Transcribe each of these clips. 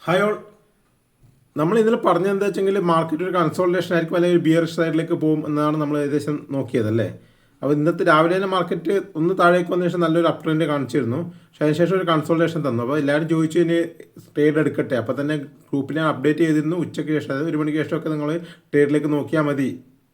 Hi all. നമ്മൾ ഇന്നലെ പറഞ്ഞത് എന്താ വെച്ചെങ്കിൽ മാർക്കറ്റ് ഒരു കൺസോൾട്ടേഷൻ ആയിരിക്കും അല്ലെങ്കിൽ ഒരു ബിയറിഷ് സൈഡിലേക്ക് പോകും എന്നാണ് നമ്മൾ ഏകദേശം നോക്കിയതല്ലേ. അപ്പോൾ ഇന്നത്തെ രാവിലെ തന്നെ മാർക്കറ്റ് ഒന്ന് താഴേക്ക് വന്ന ശേഷം നല്ലൊരു അപ് ട്രെൻഡ് കാണിച്ചിരുന്നു. പക്ഷേ അതിനുശേഷം ഒരു കൺസോൾട്ടേഷൻ തന്നു. അപ്പോൾ എല്ലാവരും ചോദിച്ചു ഇനി ട്രേഡ് എടുക്കട്ടെ. അപ്പോൾ തന്നെ ഗ്രൂപ്പിൽ ഞാൻ അപ്ഡേറ്റ് ചെയ്തിരുന്നു. ഉച്ചയ്ക്ക് ശേഷം അതായത് 1 മണിക്ക് ശേഷമൊക്കെ നിങ്ങൾ ട്രേഡിലേക്ക് നോക്കിയാൽ മതി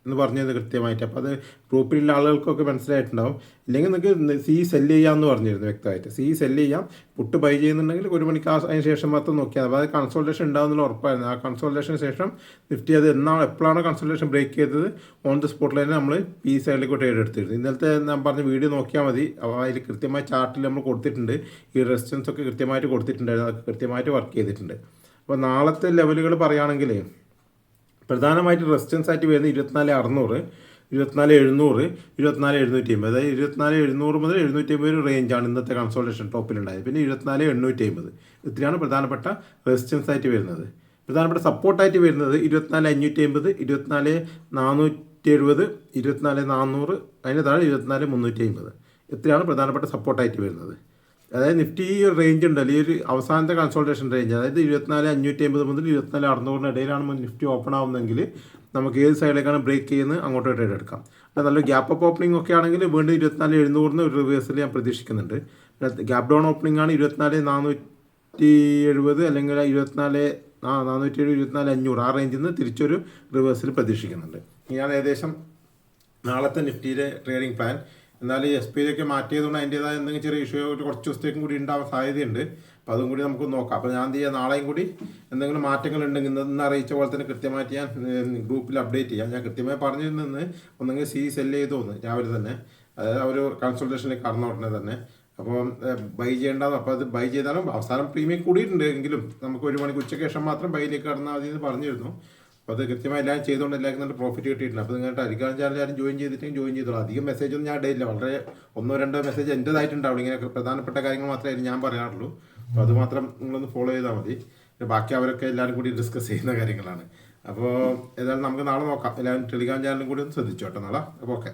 എന്ന് പറഞ്ഞത് കൃത്യമായിട്ട്. അപ്പോൾ അത് ഗ്രൂപ്പിലുള്ള ആളുകൾക്കൊക്കെ മനസ്സിലായിട്ടുണ്ടാവും. ഇല്ലെങ്കിൽ നിങ്ങൾക്ക് സി സെല്ല് ചെയ്യാമെന്ന് പറഞ്ഞിരുന്നു വ്യക്തമായിട്ട്. സി സെല്ല് ചെയ്യാം, പുട്ട് ബൈ ചെയ്യുന്നുണ്ടെങ്കിൽ 1 മണിക്ക് അതിന് ശേഷം മാത്രം നോക്കിയാൽ അപ്പോൾ അത് കൺസോൾട്ടേഷൻ ഉണ്ടാകുന്നുള്ള ഉറപ്പായിരുന്നു. ആ കൺസോൾട്ടേഷന് ശേഷം നിഫ്റ്റി അത് എപ്പോഴാണ് കൺസോൾട്ടേഷൻ ബ്രേക്ക് ചെയ്തത് ഓൺ ദി സ്പോട്ടിൽ തന്നെ നമ്മൾ ഈ സൈഡിലേക്ക് ട്രേഡ് എടുത്തിരുന്നു. ഇന്നലത്തെ ഞാൻ പറഞ്ഞ വീഡിയോ നോക്കിയാൽ മതി. അപ്പോൾ അതിൽ കൃത്യമായ ചാർട്ടിൽ നമ്മൾ കൊടുത്തിട്ടുണ്ട്. ഈ റെസിസ്റ്റൻസ് ഒക്കെ കൃത്യമായിട്ട് കൊടുത്തിട്ടുണ്ടായിരുന്നു. അതൊക്കെ കൃത്യമായിട്ട് വർക്ക് ചെയ്തിട്ടുണ്ട്. അപ്പോൾ നാളത്തെ ലെവലുകൾ പറയുകയാണെങ്കിൽ പ്രധാനമായിട്ട് റെസിസ്റ്റൻസ് ആയിട്ട് വരുന്നത് 24,600, 24,700, 24,750. അതായത് 24,700 മുതൽ 750 ഒരു റേഞ്ചാണ് ഇന്നത്തെ കൺസോൾട്ടേഷൻ ടോപ്പിലുണ്ടായത്. പിന്നെ 24,850 ഇത്രയാണ് പ്രധാനപ്പെട്ട റെസിസ്റ്റൻസ് ആയിട്ട് വരുന്നത്. പ്രധാനപ്പെട്ട സപ്പോർട്ടായിട്ട് വരുന്നത് 24,550, 24,470, 24,400, അതിന് താഴെ 24,350 ഇത്രയാണ് പ്രധാനപ്പെട്ട സപ്പോർട്ടായിട്ട് വരുന്നത്. അതായത് നിഫ്റ്റി ഈ ഒരു റേഞ്ച് ഉണ്ടല്ലോ, ഈ ഒരു അവസാനത്തെ കൺസോൾട്ടേഷൻ റേഞ്ച്, അതായത് 24,550 മുതൽ 24,600 ഇടയിലാണ് നിഫ്റ്റി ഓപ്പൺ ആവുന്നതെങ്കിൽ നമുക്ക് ഏത് സൈഡിലേക്കാണ് ബ്രേക്ക് ചെയ്യുന്നത് അങ്ങോട്ട് ട്രേഡ് എടുക്കാം. അത് നല്ല ഗ്യാപ്പ് അപ്പ് ഓപ്പണിംഗ് ഒക്കെ ആണെങ്കിൽ വീണ്ടും 24,700 ഒരു റിവേഴ്സിൽ ഞാൻ പ്രതീക്ഷിക്കുന്നുണ്ട്. ഗ്യാപ്പ് ഡൗൺ ഓപ്പണിംഗ് ആണ് 24,470 അല്ലെങ്കിൽ 470, 24,500 ആ റേഞ്ചിൽ നിന്ന് തിരിച്ചൊരു റിവേഴ്സിൽ പ്രതീക്ഷിക്കുന്നുണ്ട്. ഇതാണ് ഏകദേശം നാളത്തെ നിഫ്റ്റിയുടെ ട്രേഡിംഗ് പ്ലാൻ. എന്നാൽ ഈ എസ് പി ഐയൊക്കെ മാറ്റിയതുകൊണ്ട് അതിൻ്റേതായ എന്തെങ്കിലും ചെറിയ ഇഷ്യൂ കുറച്ച് ദിവസത്തേക്കും കൂടി ഉണ്ടാവാൻ സാധ്യതയുണ്ട്. അപ്പോൾ അതും കൂടി നമുക്ക് നോക്കാം. അപ്പോൾ ഞാൻ എന്ത് ചെയ്യാം, നാളെയും കൂടി എന്തെങ്കിലും മാറ്റങ്ങൾ ഉണ്ടെങ്കിൽ ഇന്ന് അറിയിച്ച പോലെ തന്നെ കൃത്യമായിട്ട് ഞാൻ ഗ്രൂപ്പിൽ അപ്ഡേറ്റ് ചെയ്യാം. ഞാൻ കൃത്യമായി പറഞ്ഞിരുന്നെന്ന് ഒന്നെങ്കിൽ സി സെല്ല് ചെയ്തോന്ന് രാവിലെ തന്നെ, അതായത് അവർ കൺസൾട്ടേഷനിലേക്ക് കടന്ന ഉടനെ തന്നെ. അപ്പോൾ ബൈ ചെയ്യേണ്ടത്, അപ്പോൾ അത് ബൈ ചെയ്താലും അവസാനം പ്രീമിയം കൂടിയിട്ടുണ്ട് എങ്കിലും നമുക്ക് 1 മണിക്ക് ഉച്ചയ്ക്ക് ശേഷം മാത്രം ബൈയിലേക്ക് കടന്നാൽ മതി എന്ന് പറഞ്ഞിരുന്നു. അപ്പോൾ അത് കൃത്യമായി എല്ലാം ചെയ്തുകൊണ്ട് എല്ലാവർക്കും നല്ല പ്രോഫിറ്റ് കിട്ടിയിട്ടുണ്ട്. അപ്പോൾ നിങ്ങൾ ടെലിഗ്രാം ചാനൽ ആരും ജോയിൻ ചെയ്തിട്ടെങ്കിൽ ജോയിൻ ചെയ്തോളൂ. അധികം മെസ്സേജൊന്നും ഞാൻ ഇടയില്ല, വളരെ 1-2 മെസ്സേജ് എൻ്റേതായിട്ടുണ്ടാവും. ഇങ്ങനെ പ്രധാനപ്പെട്ട കാര്യങ്ങൾ മാത്രമേ ഞാൻ പറയാറുള്ളൂ. അപ്പോൾ അത് മാത്രം നിങ്ങളൊന്ന് ഫോളോ ചെയ്താൽ മതി. ബാക്കി അവരൊക്കെ എല്ലാവരും കൂടി ഡിസ്കസ് ചെയ്യുന്ന കാര്യങ്ങളാണ്. അപ്പോൾ ഏതായാലും നമുക്ക് നാളെ നോക്കാം. എല്ലാവരും ടെലിഗ്രാം ചാനലും കൂടി ഒന്ന് ശ്രദ്ധിച്ചോട്ടെ നാളെ. അപ്പോൾ ഓക്കെ.